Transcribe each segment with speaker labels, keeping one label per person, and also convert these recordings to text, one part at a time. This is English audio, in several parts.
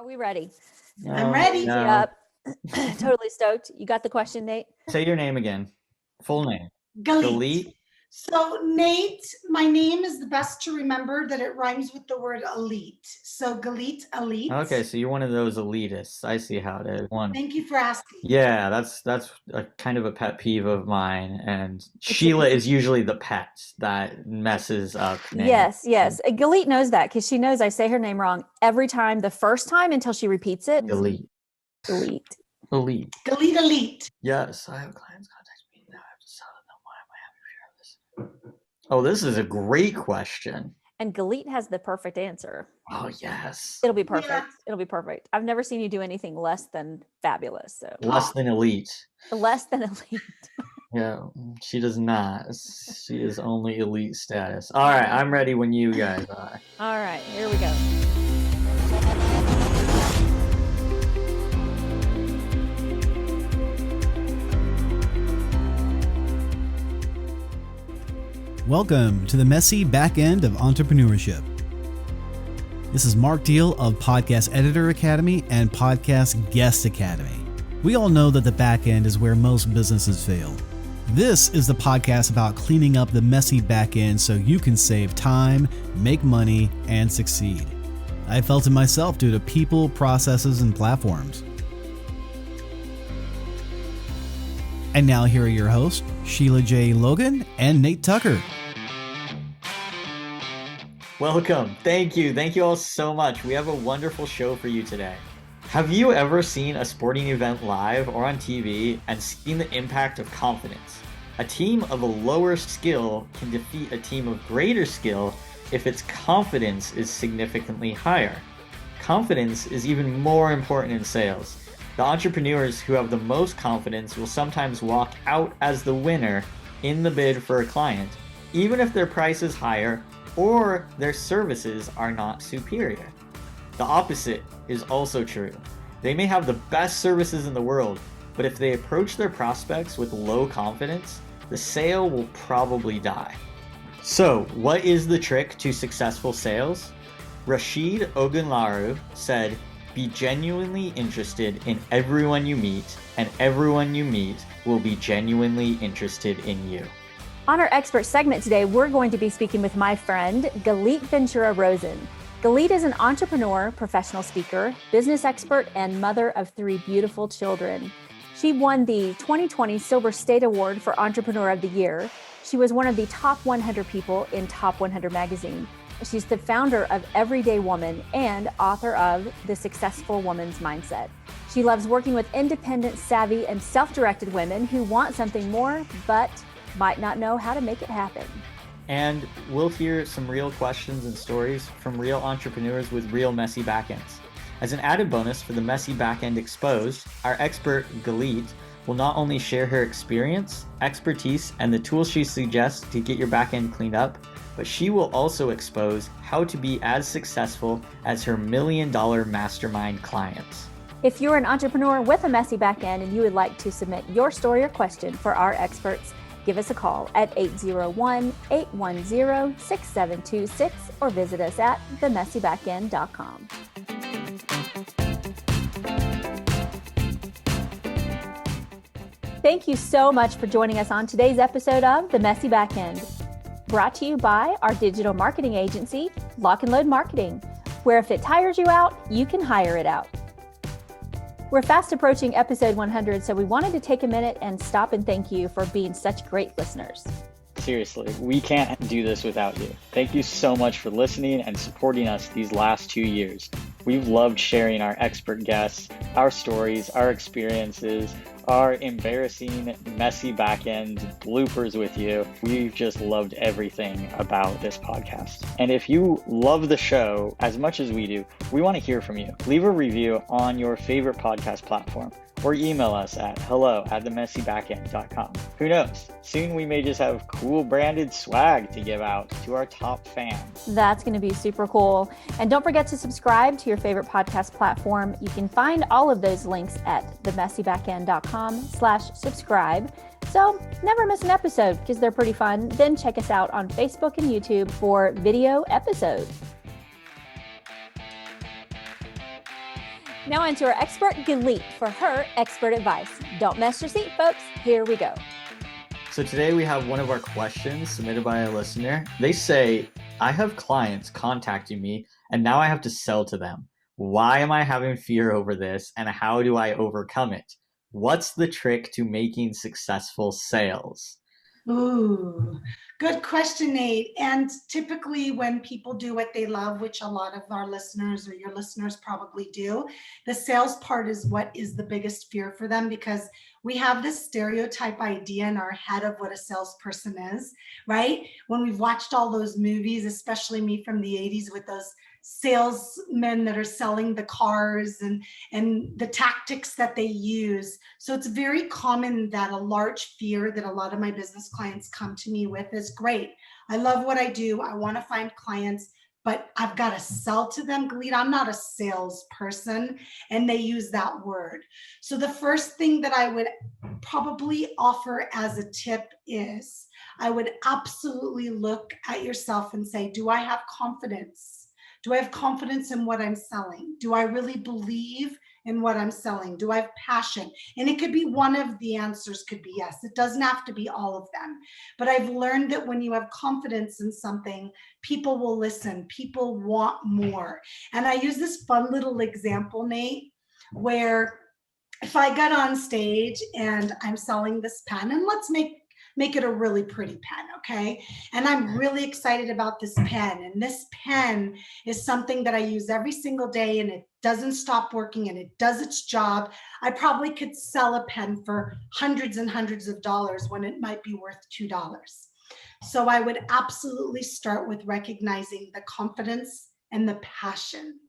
Speaker 1: Are we ready?
Speaker 2: I'm ready.
Speaker 3: No.
Speaker 1: Yep. Totally stoked. You got the question, Nate?
Speaker 3: Say your name again. Full name.
Speaker 2: Galit. So Nate, my name is the best to remember that it rhymes with the word elite. So Galit, elite.
Speaker 3: Okay, so you're one of those elitists. I see how it is. One.
Speaker 2: Thank you for asking.
Speaker 3: Yeah, that's a kind of a pet peeve of mine. And Sheila is usually the pet that messes up names.
Speaker 1: Yes. Galit knows that because she knows I say her name wrong every time, the first time until she repeats it.
Speaker 3: Elite.
Speaker 1: Elite.
Speaker 2: Galit, elite.
Speaker 3: Yes, I have clients contact me. Now I have to sell them. Why am I having to share this? Oh, this is a great question.
Speaker 1: And Galit has the perfect answer.
Speaker 3: Oh, yes.
Speaker 1: It'll be perfect.
Speaker 2: Yeah.
Speaker 1: It'll be perfect. I've never seen you do anything less than fabulous. So
Speaker 3: Less than elite.
Speaker 1: less than elite.
Speaker 3: Yeah, she does not. She is only elite status. All right, I'm ready when you guys are.
Speaker 1: All right, here we go.
Speaker 4: Welcome to the messy back end of entrepreneurship. This is Mark Deal of Podcast Editor Academy and Podcast Guest Academy. We all know that the back end is where most businesses fail. This is the podcast about cleaning up the messy back end so you can save time, make money, and succeed. I felt it myself due to people, processes, and platforms. And now here are your hosts, Sheila J. Logan and Nate Tucker.
Speaker 3: Welcome. Thank you. Thank you all so much. We have a wonderful show for you today. Have you ever seen a sporting event live or on TV and seen the impact of confidence? A team of a lower skill can defeat a team of greater skill if its confidence is significantly higher. Confidence is even more important in sales. The entrepreneurs who have the most confidence will sometimes walk out as the winner in the bid for a client, even if their price is higher or their services are not superior. The opposite is also true. They may have the best services in the world, but if they approach their prospects with low confidence, the sale will probably die. So, what is the trick to successful sales? Rashid Ogunlaru said, "Be genuinely interested in everyone you meet, and everyone you meet will be genuinely interested in you."
Speaker 1: On our expert segment today, we're going to be speaking with my friend, Galit Ventura Rozen. Galit is an entrepreneur, professional speaker, business expert, and mother of 3 beautiful children. She won the 2020 Silver State Award for Entrepreneur of the Year. She was one of the top 100 people in Top 100 magazine. She's the founder of Everyday Woman and author of The Successful Woman's Mindset. She loves working with independent, savvy, and self-directed women who want something more, but might not know how to make it happen.
Speaker 3: And we'll hear some real questions and stories from real entrepreneurs with real messy backends. As an added bonus for the Messy Backend Exposed, our expert Galit will not only share her experience, expertise, and the tools she suggests to get your backend cleaned up, but she will also expose how to be as successful as her $1 million mastermind clients.
Speaker 1: If you're an entrepreneur with a messy backend and you would like to submit your story or question for our experts, give us a call at 801-810-6726 or visit us at themessybackend.com. Thank you so much for joining us on today's episode of The Messy Backend, brought to you by our digital marketing agency, Lock and Load Marketing, where if it tires you out, you can hire it out. We're fast approaching episode 100, so we wanted to take a minute and stop and thank you for being such great listeners.
Speaker 5: Seriously, we can't do this without you. Thank you so much for listening and supporting us these last 2 years. We've loved sharing our expert guests, our stories, our experiences, our embarrassing, messy backend bloopers with you. We've just loved everything about this podcast. And if you love the show as much as we do, we want to hear from you. Leave a review on your favorite podcast platform or email us at hello@themessybackend.com. Who knows? Soon we may just have cool branded swag to give out to our top fans.
Speaker 1: That's going to be super cool. And don't forget to subscribe to your favorite podcast platform. You can find all of those links at themessybackend.com/subscribe. So never miss an episode because they're pretty fun. Then check us out on Facebook and YouTube for video episodes. Now on to our expert Galit for her expert advice. Don't mess your seat, folks. Here we go.
Speaker 3: So today we have one of our questions submitted by a listener. They say, I have clients contacting me and now I have to sell to them. Why am I having fear over this and how do I overcome it? What's the trick to making successful sales?
Speaker 2: Ooh, good question, Nate. And typically when people do what they love, which a lot of our listeners or your listeners probably do, the sales part is what is the biggest fear for them, because we have this stereotype idea in our head of what a salesperson is, right? When we've watched all those movies, especially me from the 80s with those salesmen that are selling the cars and the tactics that they use. So it's very common that a large fear that a lot of my business clients come to me with is, great, I love what I do, I want to find clients, but I've got to sell to them. Galit, I'm not a salesperson. And they use that word. So the first thing that I would probably offer as a tip is I would absolutely look at yourself and say, do I have confidence? Do I have confidence in what I'm selling? Do I really believe in what I'm selling? Do I have passion? And it could be one of the answers could be yes. It doesn't have to be all of them. But I've learned that when you have confidence in something, people will listen. People want more. And I use this fun little example, Nate, where if I got on stage and I'm selling this pen, and let's make it a really pretty pen, okay? And I'm really excited about this pen. And this pen is something that I use every single day and it doesn't stop working and it does its job. I probably could sell a pen for hundreds and hundreds of dollars when it might be worth $2. So I would absolutely start with recognizing the confidence and the passion.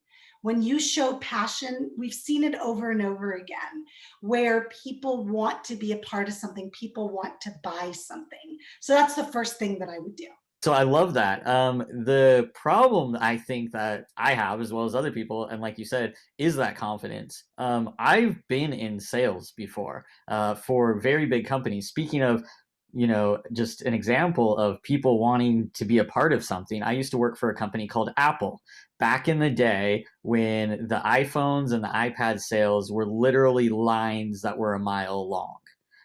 Speaker 2: When you show passion, we've seen it over and over again, where people want to be a part of something, people want to buy something. So that's the first thing that I would do.
Speaker 3: So I love that. The problem I think that I have, as well as other people, and like you said, is that confidence. I've been in sales before for very big companies. Speaking of, just an example of people wanting to be a part of something. I used to work for a company called Apple back in the day when the iPhones and the iPad sales were literally lines that were a mile long.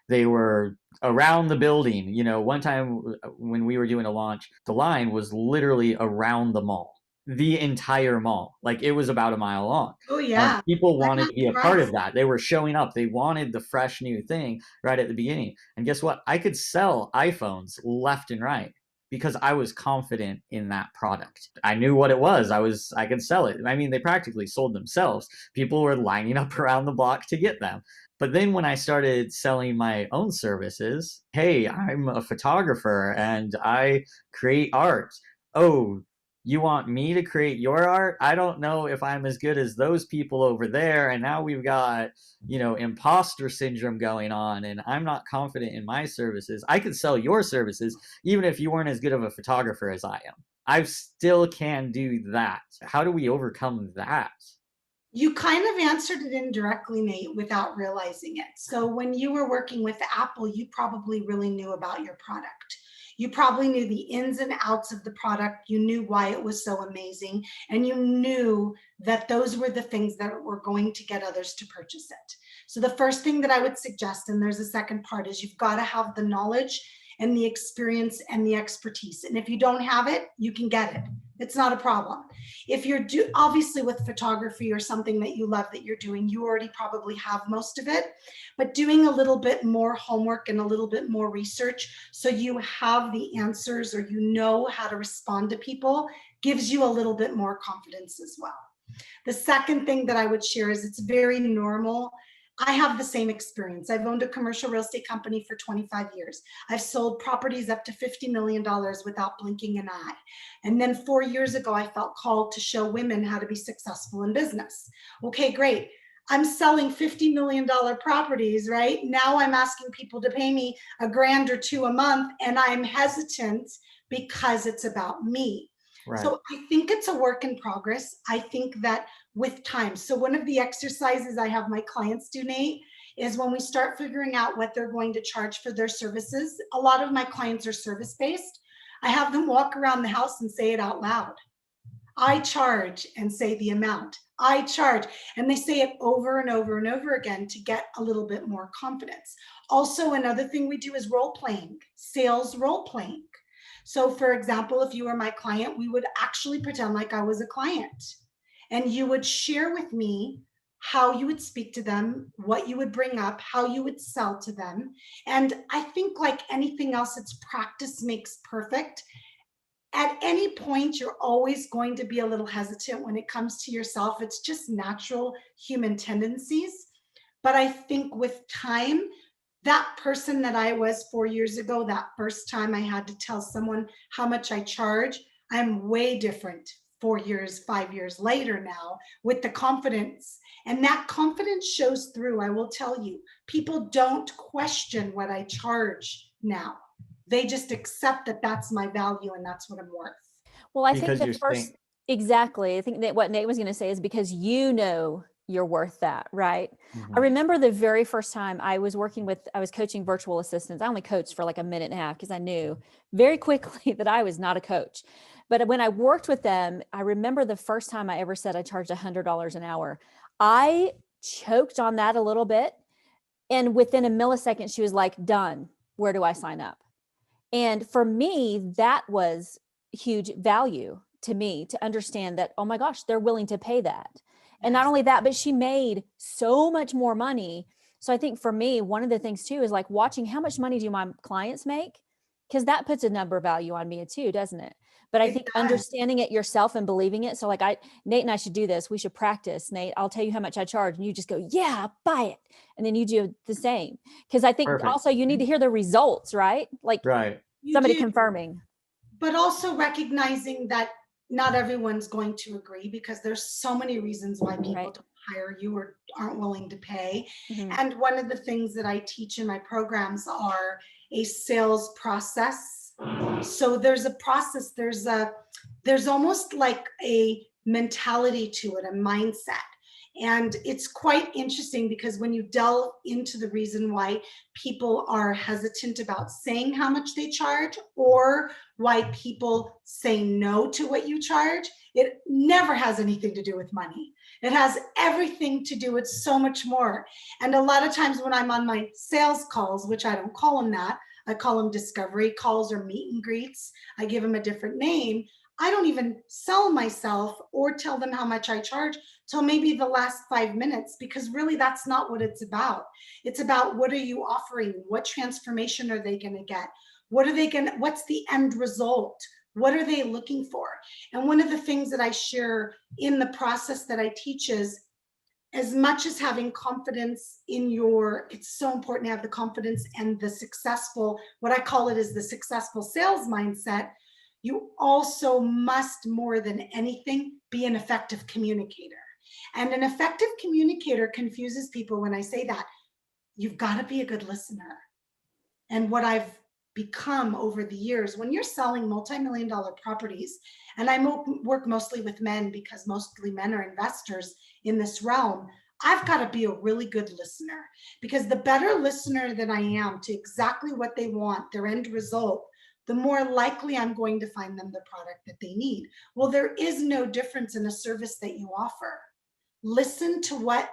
Speaker 3: They were around the building. One time when we were doing a launch, the line was literally around the mall. The entire mall. Like, it was about a mile long.
Speaker 2: Oh yeah.
Speaker 3: People wanted to be a part of that. They were showing up. They wanted the fresh new thing right at the beginning. And guess what? I could sell iPhones left and right because I was confident in that product. I knew what it was. I could sell it. I mean, they practically sold themselves. People were lining up around the block to get them. But then when I started selling my own services, hey, I'm a photographer and I create art. Oh, you want me to create your art? I don't know if I'm as good as those people over there. And now we've got, imposter syndrome going on and I'm not confident in my services. I could sell your services even if you weren't as good of a photographer as I am. I still can do that. How do we overcome that?
Speaker 2: You kind of answered it indirectly, Nate, without realizing it. So when you were working with Apple, you probably really knew about your product. You probably knew the ins and outs of the product. You knew why it was so amazing. And you knew that those were the things that were going to get others to purchase it. So the first thing that I would suggest, and there's a second part, is you've got to have the knowledge and the experience and the expertise. And if you don't have it, you can get it. It's not a problem. If you're obviously with photography or something that you love that you're doing, you already probably have most of it, but doing a little bit more homework and a little bit more research so you have the answers or you know how to respond to people gives you a little bit more confidence as well. The second thing that I would share is it's very normal. I have the same experience. I've owned a commercial real estate company for 25 years. I've sold properties up to $50 million without blinking an eye. And then 4 years ago, I felt called to show women how to be successful in business. Okay, great. I'm selling $50 million properties, right? Now I'm asking people to pay me $1,000 or $2,000 a month, and I'm hesitant because it's about me. Right. So I think it's a work in progress. I think that with time. So one of the exercises I have my clients do, Nate, is when we start figuring out what they're going to charge for their services. A lot of my clients are service-based. I have them walk around the house and say it out loud. I charge, and say the amount. I charge. And they say it over and over and over again to get a little bit more confidence. Also, another thing we do is role playing, sales role playing. So for example, if you were my client, we would actually pretend like I was a client, and you would share with me how you would speak to them, what you would bring up, how you would sell to them. And I think, like anything else, it's practice makes perfect. At any point, you're always going to be a little hesitant when it comes to yourself. It's just natural human tendencies. But I think with time, that person that I was 4 years ago, that first time I had to tell someone how much I charge, I'm way different 4 years, 5 years later now, with the confidence. And that confidence shows through. I will tell you, people don't question what I charge now. They just accept that that's my value and that's what I'm worth.
Speaker 1: Well, I
Speaker 3: Because
Speaker 1: think the
Speaker 3: you're
Speaker 1: first,
Speaker 3: saying,
Speaker 1: exactly. I think that what Nate was going to say is because you know you're worth that, right? I
Speaker 3: Mhm.
Speaker 1: remember the very first time I was coaching virtual assistants. I only coached for like a minute and a half because I knew very quickly that I was not a coach. But when I worked with them, I remember the first time I ever said I charged $100 an hour. I choked on that a little bit. And within a millisecond, she was like, done. Where do I sign up? And for me, that was huge value to me to understand that, oh my gosh, they're willing to pay that. And not only that, but she made so much more money. So I think for me, one of the things too is like watching how much money do my clients make? Because that puts a number value on me too, doesn't it? But I
Speaker 2: It
Speaker 1: think
Speaker 2: does.
Speaker 1: understanding it yourself and believing it. So like Nate and I should do this. We should practice. Nate, I'll tell you how much I charge and you just go, yeah, buy it. And then you do the same. Because I think
Speaker 3: Perfect.
Speaker 1: also you need to hear the results, right? Like
Speaker 3: Right.
Speaker 2: You
Speaker 1: somebody
Speaker 2: do.
Speaker 1: confirming.
Speaker 2: But also recognizing that not everyone's going to agree, because there's so many reasons why people
Speaker 1: Right.
Speaker 2: don't hire you or aren't willing to pay.
Speaker 1: Mhm.
Speaker 2: And one of the things that I teach in my programs are a sales process. So there's a process, there's almost like a mentality to it, a mindset. And it's quite interesting because when you delve into the reason why people are hesitant about saying how much they charge, or why people say no to what you charge, it never has anything to do with money. It has everything to do with so much more. And a lot of times when I'm on my sales calls, which I don't call them that, I call them discovery calls or meet and greets, I give them a different name. I don't even sell myself or tell them how much I charge till maybe the last 5 minutes, because really that's not what it's about. It's about, what are you offering? What transformation are they going to get? What's the end result? What are they looking for? And one of the things that I share in the process that I teach is, as much as having confidence in it's so important to have the confidence and the successful, what I call it is the successful sales mindset. You also must, more than anything, be an effective communicator. And an effective communicator confuses people when I say that. You've got to be a good listener. And what I've become over the years, when you're selling multi-million-dollar properties, and I work mostly with men because mostly men are investors in this realm, I've got to be a really good listener, because the better listener that I am to exactly what they want, their end result, the more likely I'm going to find them the product that they need. Well, there is no difference in a service that you offer. Listen to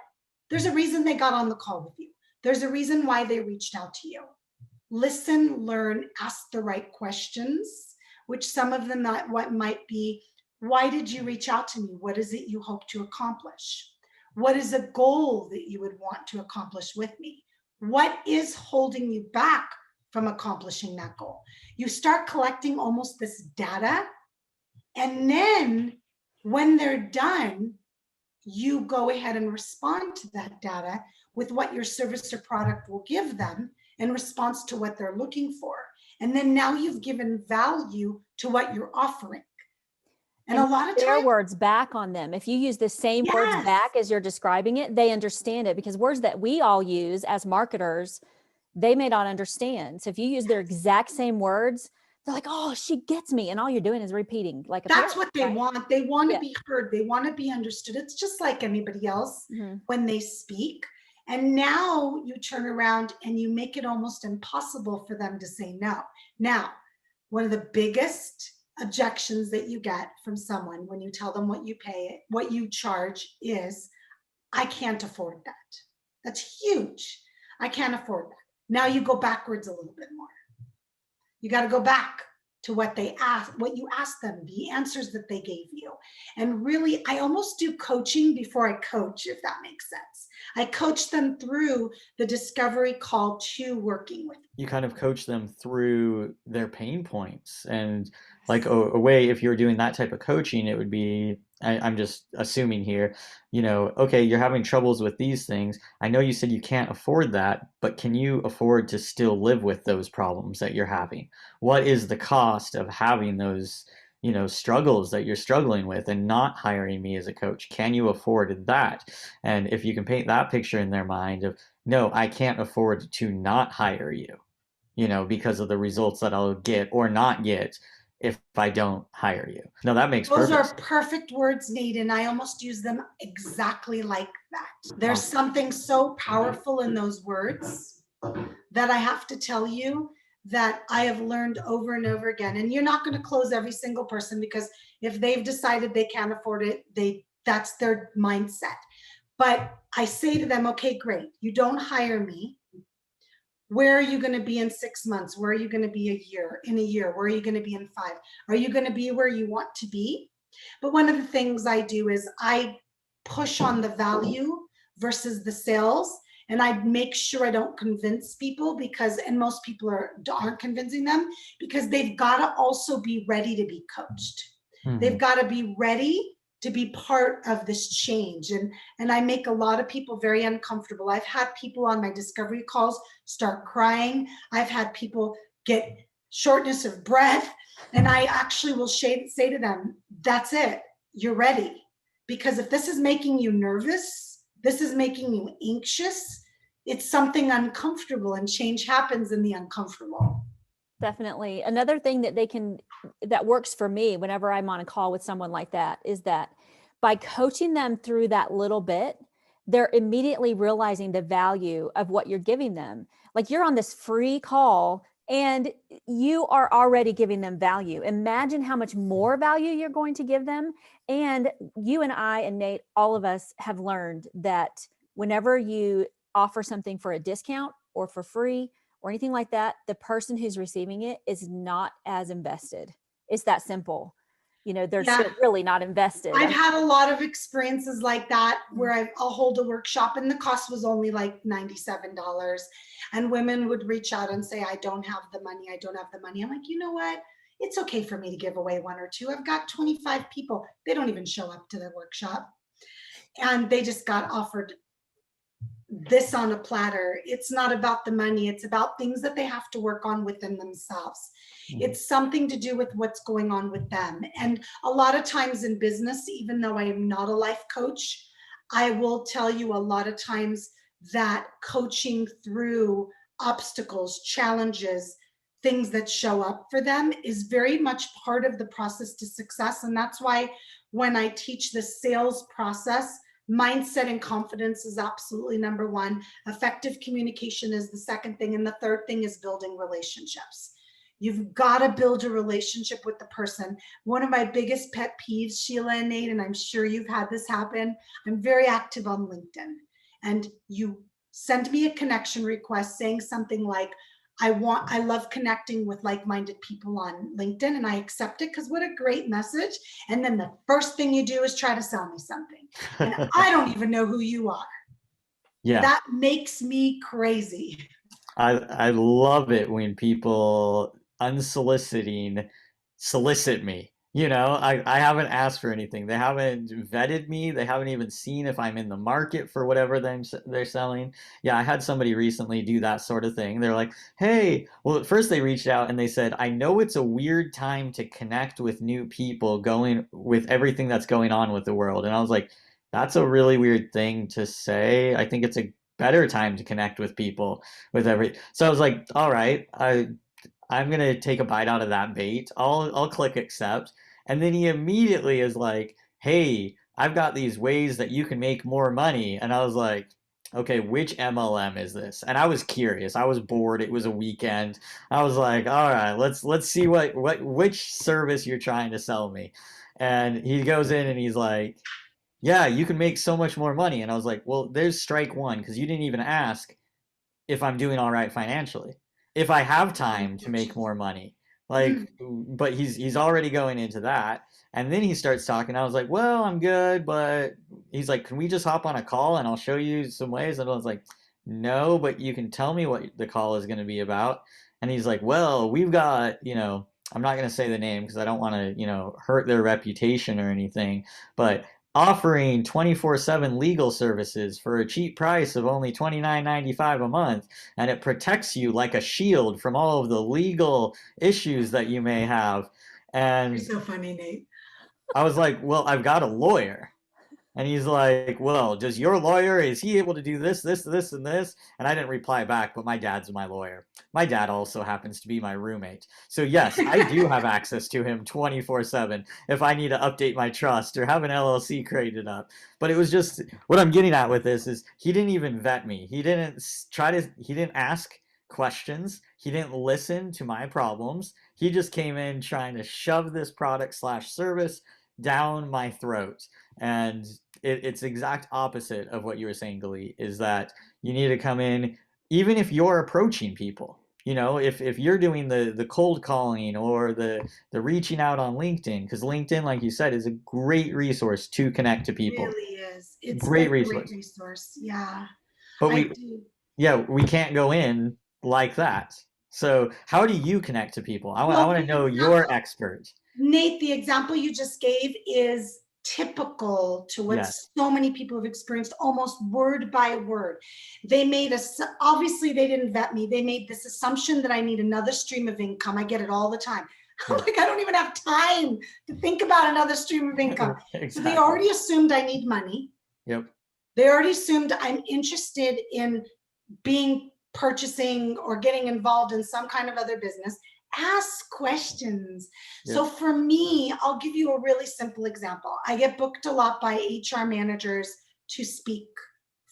Speaker 2: there's a reason they got on the call with you. There's a reason why they reached out to you. Listen, learn, ask the right questions, which some of them might be, why did you reach out to me? What is it you hope to accomplish? What is a goal that you would want to accomplish with me? What is holding you back from accomplishing that goal? You start collecting almost this data, and then when they're done, you go ahead and respond to that data with what your service or product will give them in response to what they're looking for. And then now you've given value to what you're offering. And a lot of
Speaker 1: their
Speaker 2: times,
Speaker 1: words back on them. If you use the same words
Speaker 2: yes,
Speaker 1: back as you're describing it, they understand it, because words that we all use as marketers, they may not understand. So if you use their exact same words, they're like, oh, she gets me. And all you're doing is repeating like a
Speaker 2: that's
Speaker 1: parrot,
Speaker 2: what they
Speaker 1: right?
Speaker 2: want. They want to
Speaker 1: Yeah.
Speaker 2: be heard. They want to be understood. It's just like anybody else
Speaker 1: Mhm.
Speaker 2: when they speak. And now you turn around and you make it almost impossible for them to say no. Now, one of the biggest objections that you get from someone when you tell them what you pay, what you charge is, I can't afford that. That's huge. I can't afford that. Now you go backwards a little bit more. You got to go back to what they asked, what you asked them, the answers that they gave you. And really, I almost do coaching before I coach, if that makes sense. I coach them through the discovery call to working with me.
Speaker 3: You kind of coach them through their pain points. And like a way, if you're doing that type of coaching, it would be, I'm just assuming here, okay, you're having troubles with these things. I know you said you can't afford that, but can you afford to still live with those problems that you're having? What is the cost of having those, struggles that you're struggling with and not hiring me as a coach? Can you afford that? And if you can paint that picture in their mind of, no, I can't afford to not hire you, because of the results that I'll get or not get if I don't hire you. No, that makes
Speaker 2: Those
Speaker 3: perfect
Speaker 2: are perfect words, Nate, and I almost use them exactly like that. There's something so powerful in those words that I have to tell you that I have learned over and over again. And you're not going to close every single person, because if they've decided they can't afford it, that's their mindset. But I say to them, okay, great. You don't hire me. Where are you going to be in 6 months? Where are you going to be in a year? Where are you going to be in 5? Are you going to be where you want to be? But one of the things I do is I push on the value versus the sales. And I make sure I don't convince people, and most people aren't convincing them, because they've got to also be ready to be coached. Mm-hmm. They've got to be ready to be part of this change. And I make a lot of people very uncomfortable. I've had people on my discovery calls start crying. I've had people get shortness of breath. And I actually will say to them, that's it. You're ready. Because if this is making you nervous, this is making you anxious, it's something uncomfortable, and change happens in the uncomfortable.
Speaker 1: Definitely. Another thing that works for me whenever I'm on a call with someone like that is that by coaching them through that little bit, they're immediately realizing the value of what you're giving them. Like, you're on this free call and you are already giving them value. Imagine how much more value you're going to give them. And you and I and Nate, all of us have learned that whenever you offer something for a discount or for free or anything like that, the person who's receiving it is not as invested. It's that simple. They're really not invested.
Speaker 2: I've had a lot of experiences like that where I'll hold a workshop and the cost was only like $97. And women would reach out and say, I don't have the money. I don't have the money. I'm like, you know what? It's okay for me to give away 1 or 2. I've got 25 people. They don't even show up to the workshop. And they just got offered this on a platter. It's not about the money. It's about things that they have to work on within themselves. Mm-hmm. It's something to do with what's going on with them. And a lot of times in business, even though I am not a life coach, I will tell you a lot of times that coaching through obstacles, challenges, things that show up for them is very much part of the process to success. And that's why when I teach the sales process, mindset and confidence is absolutely number 1. Effective communication is the second thing. And the third thing is building relationships. You've got to build a relationship with the person. One of my biggest pet peeves, Sheila and Nate, and I'm sure you've had this happen, I'm very active on LinkedIn. And you send me a connection request saying something like, I love connecting with like-minded people on LinkedIn, and I accept it because what a great message. And then the first thing you do is try to sell me something. And I don't even know who you are. Yeah. That makes me crazy.
Speaker 3: I love it when people unsoliciting solicit me. I haven't asked for anything. They haven't vetted me. They haven't even seen if I'm in the market for whatever they're selling. Yeah, I had somebody recently do that sort of thing. They're like, hey, well, at first they reached out and they said, I know it's a weird time to connect with new people going with everything that's going on with the world. And I was like, that's a really weird thing to say. I think it's a better time to connect with people So I was like, all right, I'm going to take a bite out of that bait. I'll click accept. And then he immediately is like, hey, I've got these ways that you can make more money. And I was like, okay, which MLM is this? And I was curious. I was bored. It was a weekend. I was like, all right, let's see which service you're trying to sell me. And he goes in and he's like, yeah, you can make so much more money. And I was like, well, there's strike one because you didn't even ask if I'm doing all right financially, if I have time to make more money. Like, but he's already going into that. And then he starts talking. I was like, well, I'm good, but he's like, can we just hop on a call and I'll show you some ways? And I was like, no, but you can tell me what the call is going to be about. And he's like, well, we've got, I'm not going to say the name because I don't want to, hurt their reputation or anything, but offering 24/7 legal services for a cheap price of only $29.95 a month, and it protects you like a shield from all of the legal issues that you may have. And
Speaker 2: You're so funny, Nate.
Speaker 3: I was like, well, I've got a lawyer. And he's like, well, does your lawyer, is he able to do this, this, this, and this? And I didn't reply back, but my dad's my lawyer. My dad also happens to be my roommate. So yes, I do have access to him 24/7 if I need to update my trust or have an LLC created up. But it was just, what I'm getting at with this is he didn't even vet me. He didn't ask questions. He didn't listen to my problems. He just came in trying to shove this product/service down my throat. And it's exact opposite of what you were saying, Galit, is that you need to come in, even if you're approaching people. If you're doing the cold calling or the reaching out on LinkedIn, because LinkedIn, like you said, is a great resource to connect to people.
Speaker 2: It really is. It's
Speaker 3: Great
Speaker 2: a
Speaker 3: resource.
Speaker 2: great resource. Yeah.
Speaker 3: But
Speaker 2: I do.
Speaker 3: we can't go in like that. So how do you connect to people? I want to know your expert.
Speaker 2: Nate, the example you just gave is typical to what
Speaker 3: Yes.
Speaker 2: so many people have experienced, almost word by word. They made obviously they didn't vet me. They made this assumption that I need another stream of income. I get it all the time. I'm like, I don't even have time to think about another stream of income.
Speaker 3: Exactly.
Speaker 2: So they already assumed I need money.
Speaker 3: Yep.
Speaker 2: They already assumed I'm interested in purchasing or getting involved in some kind of other business. Ask questions.
Speaker 3: Yep.
Speaker 2: So for me, I'll give you a really simple example. I get booked a lot by HR managers to speak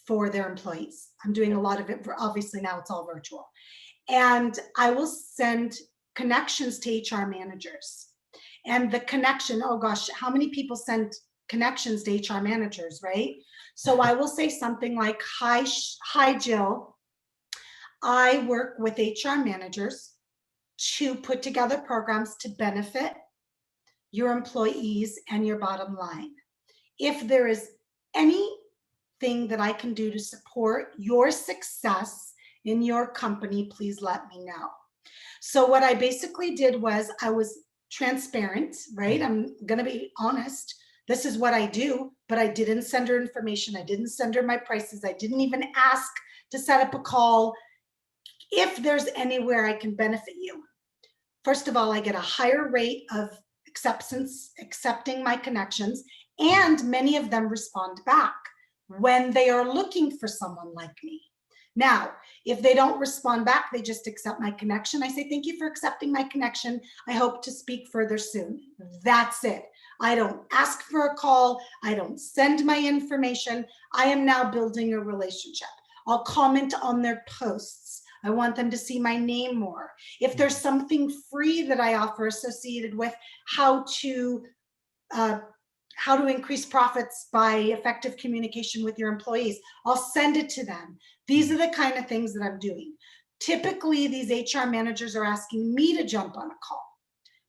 Speaker 2: for their employees. I'm doing a lot of it, obviously now it's all virtual. And I will send connections to HR managers. And the connection, oh gosh, how many people send connections to HR managers, right? So I will say something like, hi, Jill. I work with HR managers to put together programs to benefit your employees and your bottom line. If there is anything that I can do to support your success in your company, please let me know. So what I basically did was I was transparent, right? I'm going to be honest. This is what I do, but I didn't send her information. I didn't send her my prices. I didn't even ask to set up a call. If there's anywhere I can benefit you, first of all, I get a higher rate of accepting my connections, and many of them respond back when they are looking for someone like me. Now, if they don't respond back, they just accept my connection. I say, thank you for accepting my connection. I hope to speak further soon. That's it. I don't ask for a call. I don't send my information. I am now building a relationship. I'll comment on their posts. I want them to see my name more. If there's something free that I offer associated with how to increase profits by effective communication with your employees, I'll send it to them. These are the kind of things that I'm doing. Typically, these HR managers are asking me to jump on a call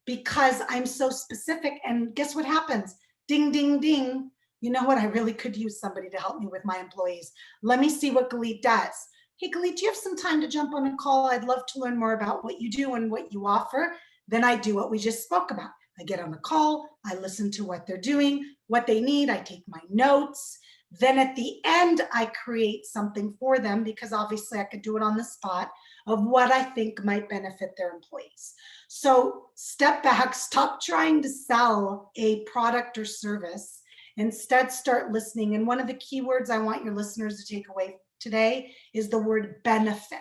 Speaker 2: because I'm so specific. And guess what happens? Ding, ding, ding. You know what? I really could use somebody to help me with my employees. Let me see what Galit does. Hey, Galit, do you have some time to jump on a call? I'd love to learn more about what you do and what you offer. Then I do what we just spoke about. I get on a call. I listen to what they're doing, what they need. I take my notes. Then at the end, I create something for them because obviously I could do it on the spot of what I think might benefit their employees. So step back, stop trying to sell a product or service. Instead, start listening. And one of the key words I want your listeners to take away today is the word benefit.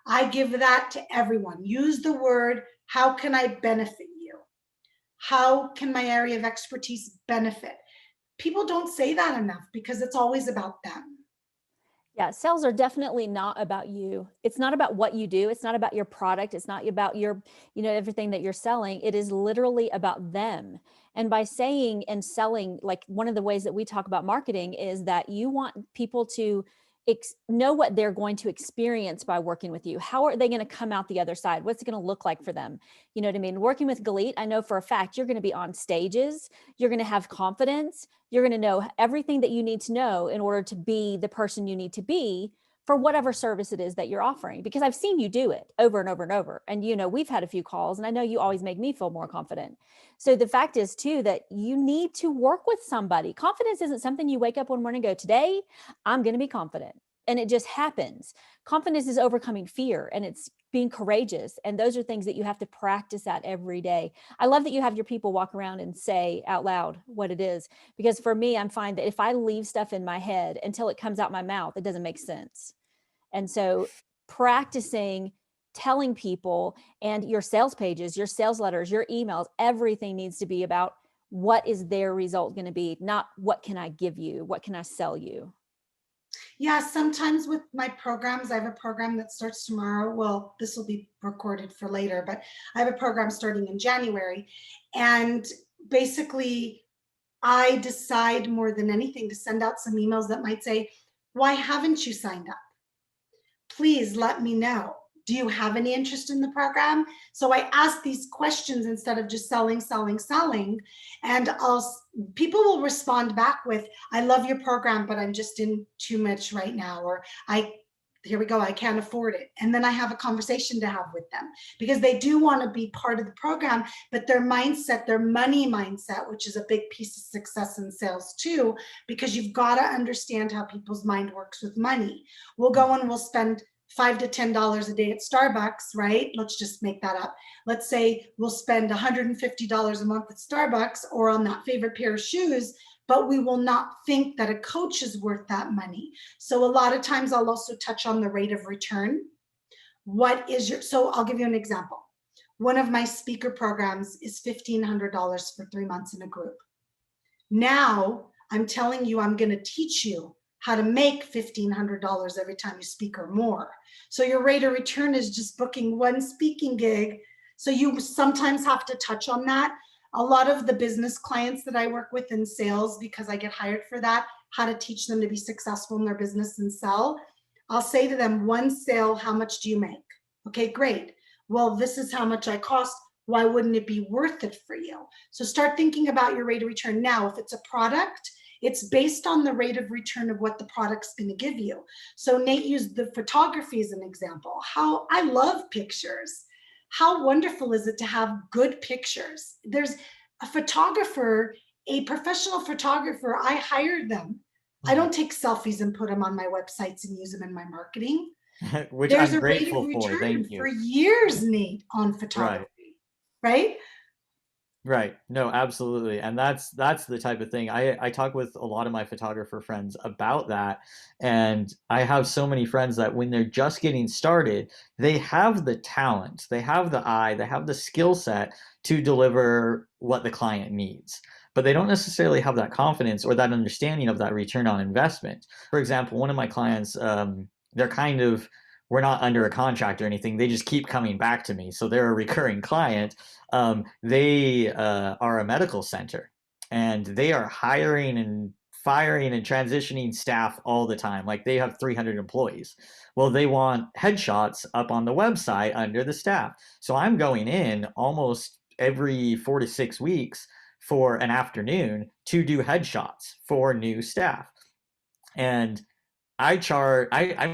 Speaker 2: I give that to everyone. Use the word, how can I benefit you? How can my area of expertise benefit? People don't say that enough because it's always about them.
Speaker 1: Yeah, sales are definitely not about you. It's not about what you do. It's not about your product. It's not about your, everything that you're selling. It is literally about them. And by saying and selling, like one of the ways that we talk about marketing is that you want people to know what they're going to experience by working with you. How are they going to come out the other side? What's it going to look like for them? You know what I mean? Working with Galit, I know for a fact you're going to be on stages. You're going to have confidence. You're going to know everything that you need to know in order to be the person you need to be for whatever service it is that you're offering, because I've seen you do it over and over and over. And, we've had a few calls and I know you always make me feel more confident. So the fact is too, that you need to work with somebody. Confidence isn't something you wake up one morning and go, today I'm going to be confident. And it just happens. Confidence is overcoming fear, and it's being courageous. And those are things that you have to practice at every day. I love that you have your people walk around and say out loud what it is, because for me, I'm fine that if I leave stuff in my head until it comes out my mouth, it doesn't make sense. And so practicing telling people, and your sales pages, your sales letters, your emails, everything needs to be about what is their result going to be, not what can I give you, what can I sell you.
Speaker 2: Yeah, sometimes with my programs, I have a program that starts tomorrow. Well, this will be recorded for later, but I have a program starting in January. And basically, I decide more than anything to send out some emails that might say, why haven't you signed up? Please let me know. Do you have any interest in the program? So I ask these questions instead of just selling. And people will respond back with, I love your program, but I'm just in too much right now. Or here we go, I can't afford it. And then I have a conversation to have with them, because they do want to be part of the program, but their mindset, their money mindset, which is a big piece of success in sales too, because you've got to understand how people's mind works with money. We'll go and we'll spend $5 to $10 a day at Starbucks, right? Let's just make that up. Let's say we'll spend $150 a month at Starbucks or on that favorite pair of shoes, but we will not think that a coach is worth that money. So a lot of times I'll also touch on the rate of return. So I'll give you an example. One of my speaker programs is $1,500 for 3 months in a group. Now I'm telling you, I'm going to teach you how to make $1,500 every time you speak or more. So your rate of return is just booking one speaking gig. So you sometimes have to touch on that. A lot of the business clients that I work with in sales, because I get hired for that, how to teach them to be successful in their business and sell. I'll say to them, one sale, how much do you make? Okay, great. Well, this is how much I cost. Why wouldn't it be worth it for you? So start thinking about your rate of return. Now, if it's a product, it's based on the rate of return of what the product's going to give you. So Nate used the photography as an example. How I love pictures. How wonderful is it to have good pictures? There's a photographer, a professional photographer, I hired them. I don't take selfies and put them on my websites and use them in my marketing.
Speaker 3: Which
Speaker 2: There's
Speaker 3: I'm
Speaker 2: a rate
Speaker 3: grateful
Speaker 2: of
Speaker 3: for.
Speaker 2: return
Speaker 3: Thank you.
Speaker 2: for years, Nate, on photography, right?
Speaker 3: Right. No, absolutely. And that's the type of thing. I talk with a lot of my photographer friends about that. And I have so many friends that when they're just getting started, they have the talent, they have the eye, they have the skill set to deliver what the client needs. But they don't necessarily have that confidence or that understanding of that return on investment. For example, one of my clients, we're not under a contract or anything. They just keep coming back to me. So they're a recurring client. They are a medical center, and they are hiring and firing and transitioning staff all the time. Like they have 300 employees. Well, they want headshots up on the website under the staff. So I'm going in almost every 4 to 6 weeks for an afternoon to do headshots for new staff. And I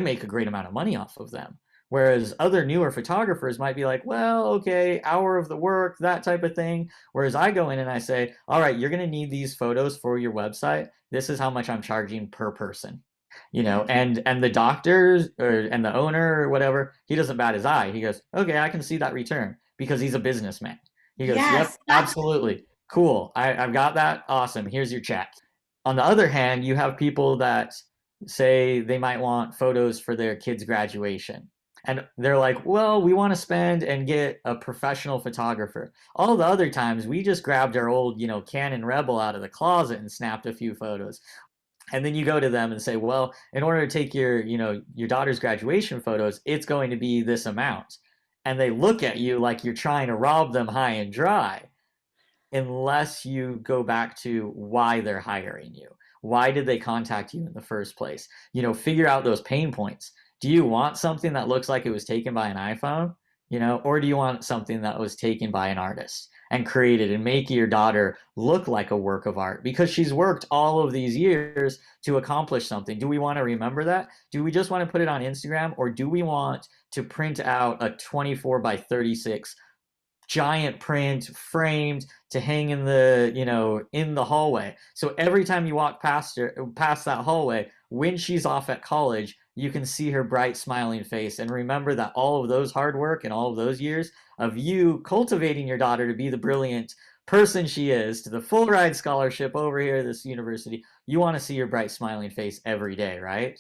Speaker 3: make a great amount of money off of them. Whereas other newer photographers might be like, well, okay, hour of the work, that type of thing. Whereas I go in and I say, all right, you're going to need these photos for your website. This is how much I'm charging per person. And the doctors and the owner or whatever, he doesn't bat his eye. He goes, okay, I can see that return, because he's a businessman. He goes, yep, absolutely. Cool. I've got that. Awesome. Here's your check. On the other hand, you have people that say they might want photos for their kids' graduation. And they're like, well, we want to spend and get a professional photographer. All the other times, we just grabbed our old, Canon Rebel out of the closet and snapped a few photos. And then you go to them and say, well, in order to take your, your daughter's graduation photos, it's going to be this amount. And they look at you like you're trying to rob them high and dry, unless you go back to why they're hiring you. Why did they contact you in the first place? Figure out those pain points. Do you want something that looks like it was taken by an iPhone? Or do you want something that was taken by an artist and created and make your daughter look like a work of art because she's worked all of these years to accomplish something? Do we want to remember that? Do we just want to put it on Instagram, or do we want to print out a 24 by 36 giant print framed to hang in the in the hallway, so every time you walk past that hallway when she's off at college, you can see her bright smiling face and remember that all of those hard work and all of those years of you cultivating your daughter to be the brilliant person she is, to the full ride scholarship over here at this university. You want to see your bright smiling face every day, right?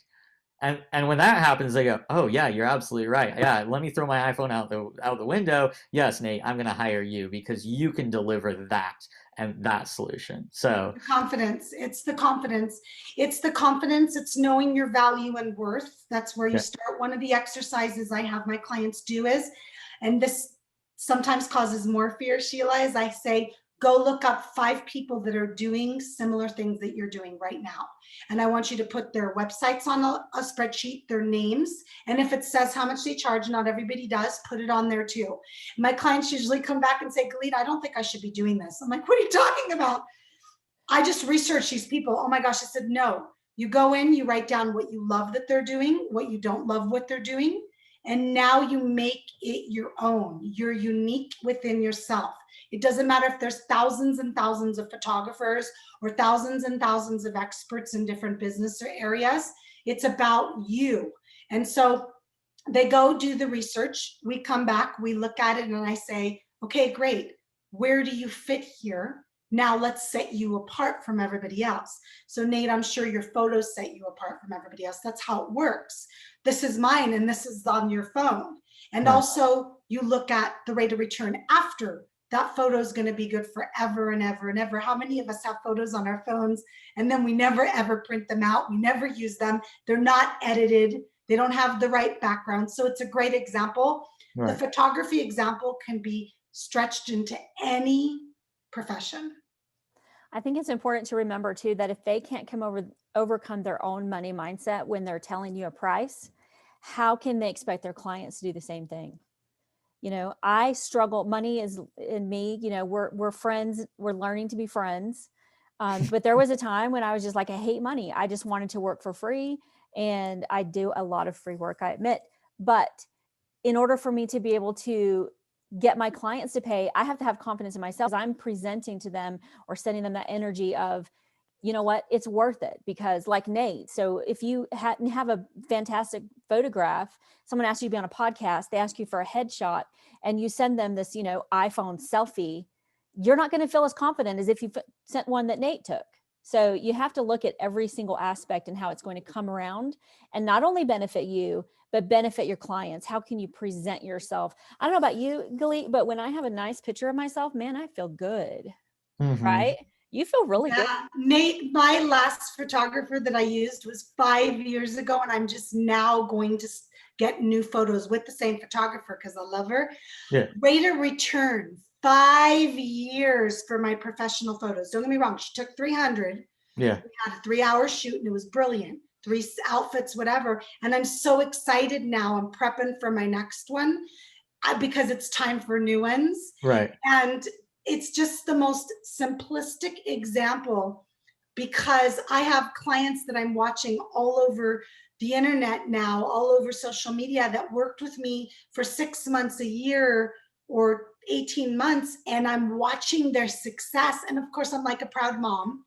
Speaker 3: And when that happens, they go, oh yeah, you're absolutely right. Yeah, let me throw my iPhone out the window. Yes, Nate, I'm gonna hire you because you can deliver that and that solution. So
Speaker 2: confidence. It's the confidence. It's the confidence. It's knowing your value and worth. That's where you start. One of the exercises I have my clients do is, and this sometimes causes more fear, Sheila, is I say, go look up 5 people that are doing similar things that you're doing right now. And I want you to put their websites on a spreadsheet, their names. And if it says how much they charge, not everybody does, put it on there too. My clients usually come back and say, Galit, I don't think I should be doing this. I'm like, what are you talking about? I just researched these people. Oh my gosh. I said, no, you go in, you write down what you love that they're doing, what you don't love what they're doing. And now you make it your own. You're unique within yourself. It doesn't matter if there's thousands and thousands of photographers or thousands and thousands of experts in different business areas. It's about you. And so they go do the research. We come back, we look at it, and I say, okay, great. Where do you fit here? Now let's set you apart from everybody else. So Nate, I'm sure your photos set you apart from everybody else. That's how it works. This is mine and this is on your phone. And also you look at the rate of return after that photo is going to be good forever and ever and ever. How many of us have photos on our phones and then we never ever print them out? We never use them. They're not edited. They don't have the right background. So it's a great example. Right. The photography example can be stretched into any profession.
Speaker 1: I think it's important to remember too, that if they can't overcome their own money mindset when they're telling you a price, how can they expect their clients to do the same thing? I struggle. Money is in me, we're friends. We're learning to be friends. But there was a time when I was just like, I hate money. I just wanted to work for free. And I do a lot of free work, I admit. But in order for me to be able to get my clients to pay, I have to have confidence in myself. I'm presenting to them or sending them that energy of, you know what, it's worth it. Because like Nate, so if you have a fantastic photograph, someone asks you to be on a podcast, they ask you for a headshot and you send them this, iPhone selfie, you're not going to feel as confident as if you sent one that Nate took. So you have to look at every single aspect and how it's going to come around and not only benefit you, but benefit your clients. How can you present yourself? I don't know about you, Galit, but when I have a nice picture of myself, man, I feel good, right? You feel really good.
Speaker 2: Nate, my last photographer that I used was 5 years ago, and I'm just now going to get new photos with the same photographer because I love her. Yeah. Rate of return, 5 years for my professional photos. Don't get me wrong, she took 300. Yeah. We had a 3-hour shoot and it was brilliant. 3 outfits, whatever. And I'm so excited now. I'm prepping for my next one because it's time for new ones. Right. And it's just the most simplistic example because I have clients that I'm watching all over the internet now, all over social media that worked with me for 6 months, a year, or 18 months, and I'm watching their success. And of course, I'm like a proud mom,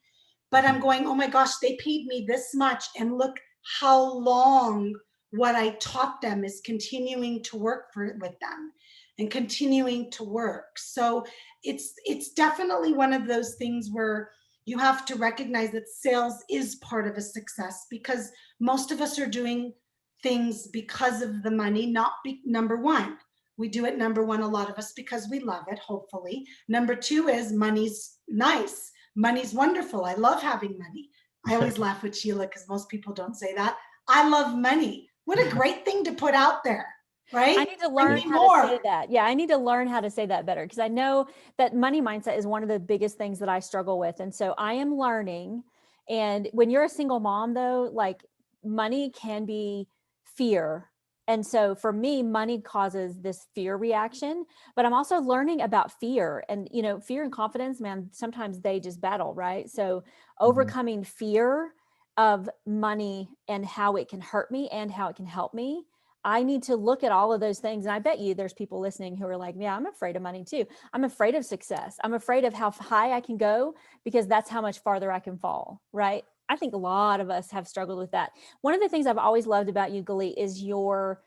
Speaker 2: but I'm going, oh my gosh, they paid me this much. And look how long what I taught them is continuing to work with them and continuing to work. So it's definitely one of those things where you have to recognize that sales is part of a success because most of us are doing things because of the money, not number one. We do it, number one, a lot of us, because we love it, hopefully. Number two is money's nice. Money's wonderful. I love having money. I always laugh with Sheila because most people don't say that. I love money. What a great thing to put out there, right?
Speaker 1: I need to learn how to say that. Yeah, I need to learn how to say that better because I know that money mindset is one of the biggest things that I struggle with. And so I am learning. And when you're a single mom, though, like money can be fear. And so for me, money causes this fear reaction, but I'm also learning about fear and, fear and confidence, man, sometimes they just battle, right? So overcoming fear of money and how it can hurt me and how it can help me. I need to look at all of those things. And I bet you there's people listening who are like, yeah, I'm afraid of money too. I'm afraid of success. I'm afraid of how high I can go because that's how much farther I can fall, right? I think a lot of us have struggled with that. One of the things I've always loved about you, Galit, is your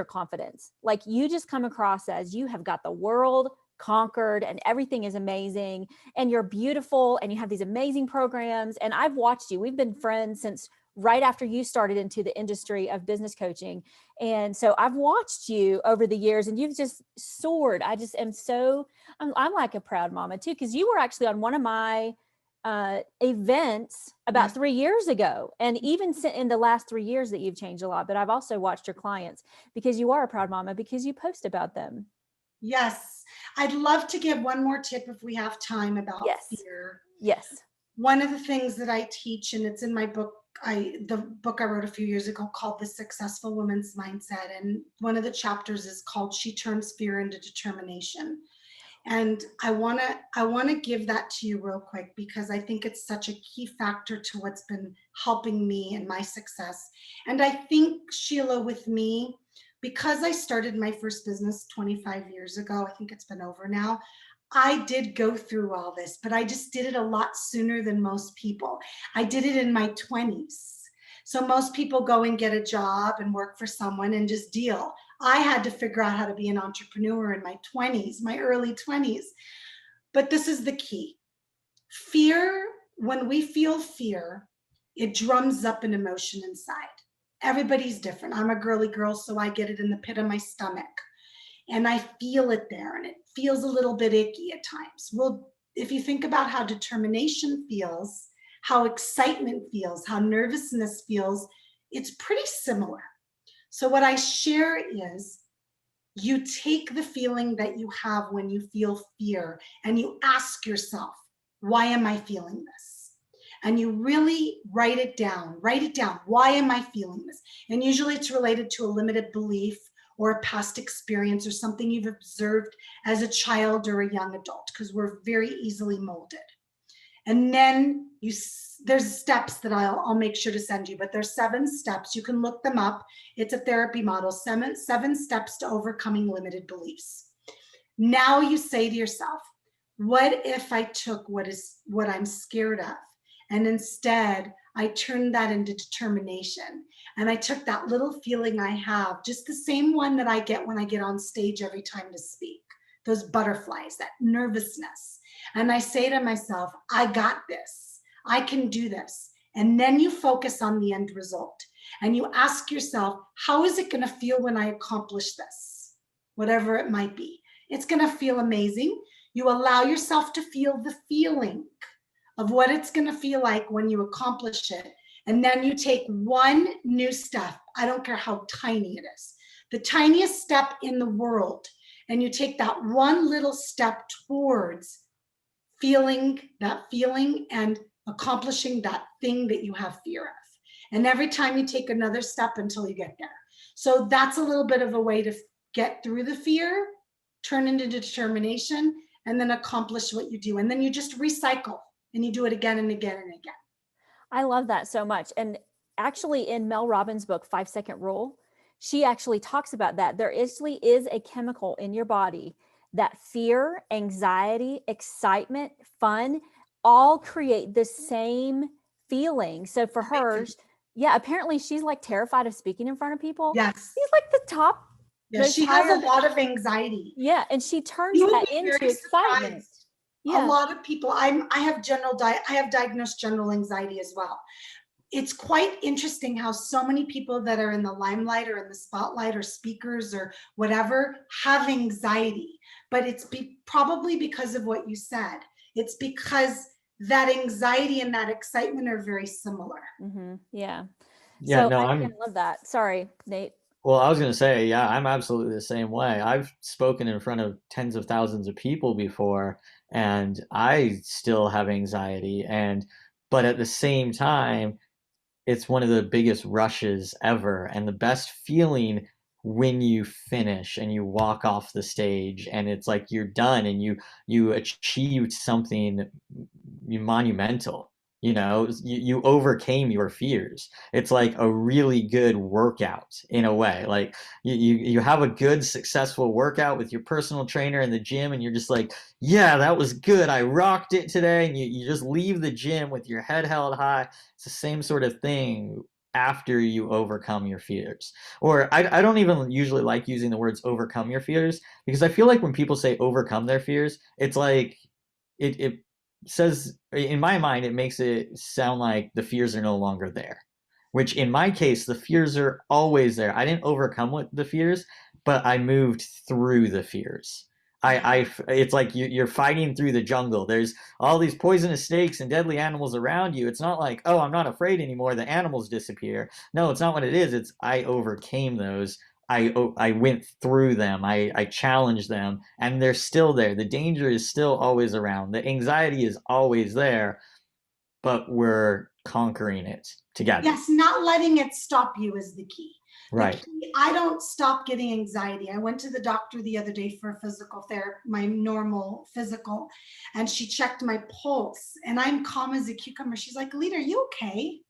Speaker 1: confidence. Like you just come across as you have got the world conquered and everything is amazing and you're beautiful and you have these amazing programs. And I've watched you. We've been friends since right after you started into the industry of business coaching. And so I've watched you over the years and you've just soared. I just am I'm like a proud mama too, because you were actually on one of my events about 3 years ago. And even in the last 3 years that you've changed a lot, but I've also watched your clients because you are a proud mama because you post about them.
Speaker 2: Yes. I'd love to give one more tip if we have time about fear.
Speaker 1: Yes.
Speaker 2: One of the things that I teach, and it's in my book, the book I wrote a few years ago called The Successful Woman's Mindset. And one of the chapters is called She Turns Fear into Determination. And I want to give that to you real quick because I think it's such a key factor to what's been helping me and my success. And I think, Sheila, with me, because I started my first business 25 years ago, I think it's been over now, I did go through all this, but I just did it a lot sooner than most people. I did it in my 20s. So most people go and get a job and work for someone and just deal. I had to figure out how to be an entrepreneur in my 20s, my early 20s. But this is the key. Fear, when we feel fear, it drums up an emotion inside. Everybody's different. I'm a girly girl, so I get it in the pit of my stomach. And I feel it there, and it feels a little bit icky at times. Well, if you think about how determination feels, how excitement feels, how nervousness feels, it's pretty similar. So what I share is you take the feeling that you have when you feel fear and you ask yourself, why am I feeling this? And you really write it down. Why am I feeling this? And usually it's related to a limited belief or a past experience or something you've observed as a child or a young adult, because we're very easily molded. And then there's steps that I'll make sure to send you, but there's 7 steps. You can look them up. It's a therapy model, 7 steps to overcoming limited beliefs. Now you say to yourself, what if I took what I'm scared of, and instead I turned that into determination, and I took that little feeling I have, just the same one that I get when I get on stage every time to speak, those butterflies, that nervousness. And I say to myself, I got this. I can do this. And then you focus on the end result. And you ask yourself, how is it going to feel when I accomplish this? Whatever it might be. It's going to feel amazing. You allow yourself to feel the feeling of what it's going to feel like when you accomplish it. And then you take one new step. I don't care how tiny it is. The tiniest step in the world. And you take that one little step towards feeling that feeling and accomplishing that thing that you have fear of. And every time you take another step until you get there. So that's a little bit of a way to get through the fear, turn into determination, and then accomplish what you do. And then you just recycle and you do it again and again and again.
Speaker 1: I love that so much. And actually in Mel Robbins' book, 5-Second Rule, she actually talks about that. There actually is a chemical in your body that fear, anxiety, excitement, fun, all create the same feeling. So for her, apparently she's like terrified of speaking in front of people.
Speaker 2: Yes.
Speaker 1: She's like the top.
Speaker 2: Yeah, she has a lot of anxiety.
Speaker 1: Yeah, and she turns that into excitement.
Speaker 2: Yeah. A lot of people, I have diagnosed general anxiety as well. It's quite interesting how so many people that are in the limelight or in the spotlight or speakers or whatever have anxiety, but it's probably because of what you said. It's because that anxiety and that excitement are very similar.
Speaker 1: Yeah.
Speaker 3: Yeah,
Speaker 1: So
Speaker 3: no,
Speaker 1: I love that. Sorry, Nate.
Speaker 3: well, I was going to say, yeah, I'm absolutely the same way. I've spoken in front of tens of thousands of people before, and I still have anxiety. But at the same time, it's one of the biggest rushes ever, and the best feeling when you finish and you walk off the stage and it's like you're done and you achieved something monumental. You overcame your fears. It's like a really good workout in a way. Like you have a good successful workout with your personal trainer in the gym, and you're just like, yeah, that was good, I rocked it today, and you just leave the gym with your head held high. It's the same sort of thing after you overcome your fears. Or I don't even usually like using the words overcome your fears, because I feel like when people say overcome their fears, it's like it says, in my mind, it makes it sound like the fears are no longer there. Which in my case, the fears are always there. I didn't overcome the fears, but I moved through the fears. It's like you're fighting through the jungle. There's all these poisonous snakes and deadly animals around you. It's not like, oh, I'm not afraid anymore, the animals disappear. No, it's not what it is. It's I overcame those. I went through them. I challenged them, and they're still there. The danger is still always around. The anxiety is always there, but we're conquering it together.
Speaker 2: Yes, not letting it stop you is the key.
Speaker 3: Right.
Speaker 2: I don't stop getting anxiety. I went to the doctor the other day for physical therapy, my normal physical, and she checked my pulse, and I'm calm as a cucumber. She's like, Galit, are you okay?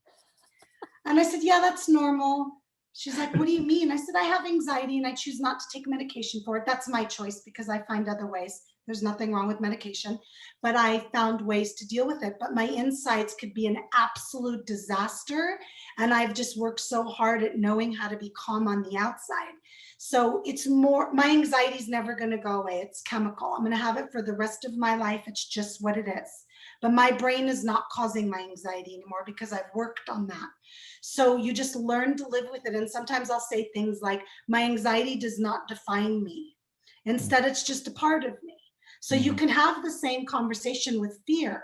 Speaker 2: And I said, yeah, that's normal. She's like, what do you mean? I said, I have anxiety and I choose not to take medication for it. That's my choice because I find other ways. There's nothing wrong with medication, but I found ways to deal with it. But my insides could be an absolute disaster. And I've just worked so hard at knowing how to be calm on the outside. So it's more, my anxiety is never going to go away. It's chemical. I'm going to have it for the rest of my life. It's just what it is. But my brain is not causing my anxiety anymore because I've worked on that. So you just learn to live with it. And sometimes I'll say things like, my anxiety does not define me. Instead, it's just a part of me. So you can have the same conversation with fear.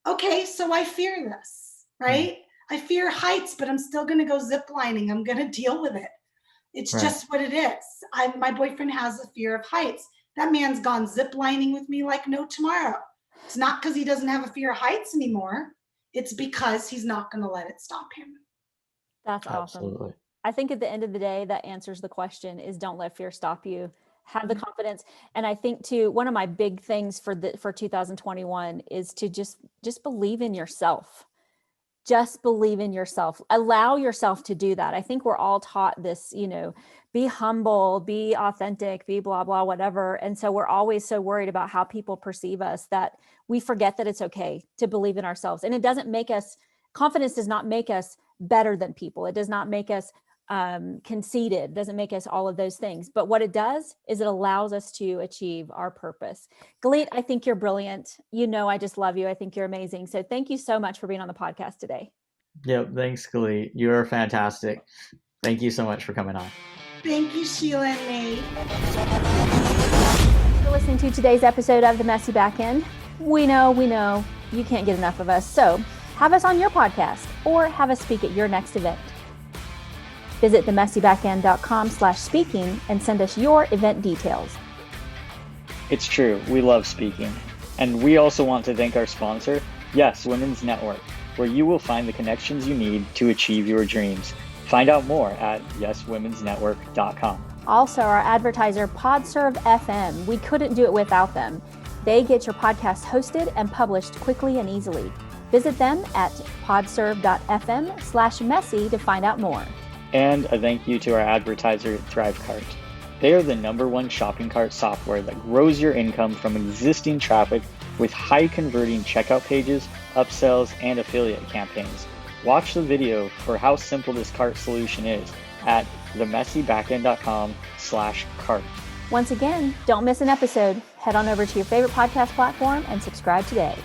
Speaker 2: Okay, so I fear this, right? I fear heights, but I'm still going to go zip lining. I'm going to deal with it. It's just what it is. My boyfriend has a fear of heights. That man's gone zip lining with me like no tomorrow. It's not because he doesn't have a fear of heights anymore. It's because he's not going to let it stop him.
Speaker 1: That's awesome.
Speaker 3: Absolutely.
Speaker 1: I think at the end of the day, that answers the question is don't let fear stop you. Have the confidence. And I think too, one of my big things for 2021 is to just believe in yourself. Just believe in yourself. Allow yourself to do that. I think we're all taught this, be humble, be authentic, be blah, blah, whatever. And so we're always so worried about how people perceive us that we forget that it's okay to believe in ourselves. And it doesn't make us, confidence does not make us better than people. It does not make us conceited, doesn't make us all of those things. But what it does is it allows us to achieve our purpose. Galit, I think you're brilliant. I just love you. I think you're amazing. So thank you so much for being on the podcast today.
Speaker 3: Yep. Thanks, Galit. You're fantastic. Thank you so much for coming on.
Speaker 2: Thank you, Sheila and Nate.
Speaker 1: Thanks for listening to today's episode of The Messy Backend. We know you can't get enough of us. So have us on your podcast or have us speak at your next event. Visit themessybackend.com/speaking and send us your event details.
Speaker 5: It's true, we love speaking. And we also want to thank our sponsor, Yes Women's Network, where you will find the connections you need to achieve your dreams. Find out more at yeswomensnetwork.com.
Speaker 1: Also, our advertiser, PodServe FM. We couldn't do it without them. They get your podcast hosted and published quickly and easily. Visit them at podserve.fm/messy to find out more.
Speaker 5: And a thank you to our advertiser, ThriveCart. They are the #1 shopping cart software that grows your income from existing traffic with high converting checkout pages, upsells, and affiliate campaigns. Watch the video for how simple this cart solution is at themessybackend.com/cart.
Speaker 1: Once again, don't miss an episode. Head on over to your favorite podcast platform and subscribe today.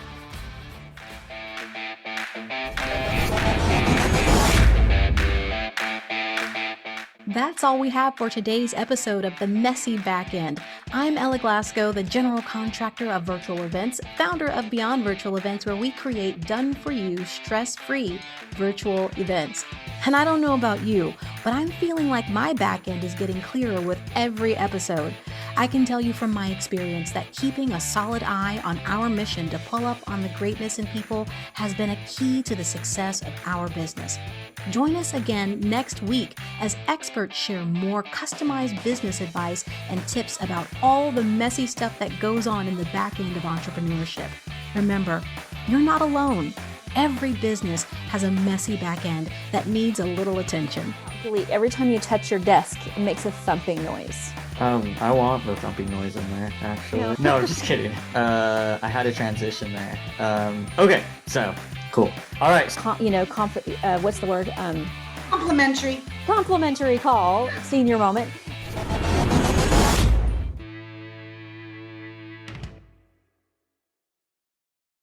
Speaker 6: That's all we have for today's episode of The Messy Backend. I'm Ella Glasgow, the general contractor of virtual events, founder of Beyond Virtual Events, where we create done-for-you, stress-free virtual events. And I don't know about you, but I'm feeling like my backend is getting clearer with every episode. I can tell you from my experience that keeping a solid eye on our mission to pull up on the greatness in people has been a key to the success of our business. Join us again next week as experts share more customized business advice and tips about all the messy stuff that goes on in the back end of entrepreneurship. Remember, you're not alone. Every business has a messy back end that needs a little attention.
Speaker 1: Galit, every time you touch your desk, it makes a thumping noise.
Speaker 3: I want the thumping noise in there, actually. No, just kidding. I had a transition there. Okay, so cool. All right.
Speaker 1: What's the word?
Speaker 2: Complimentary.
Speaker 1: Complimentary call, senior moment.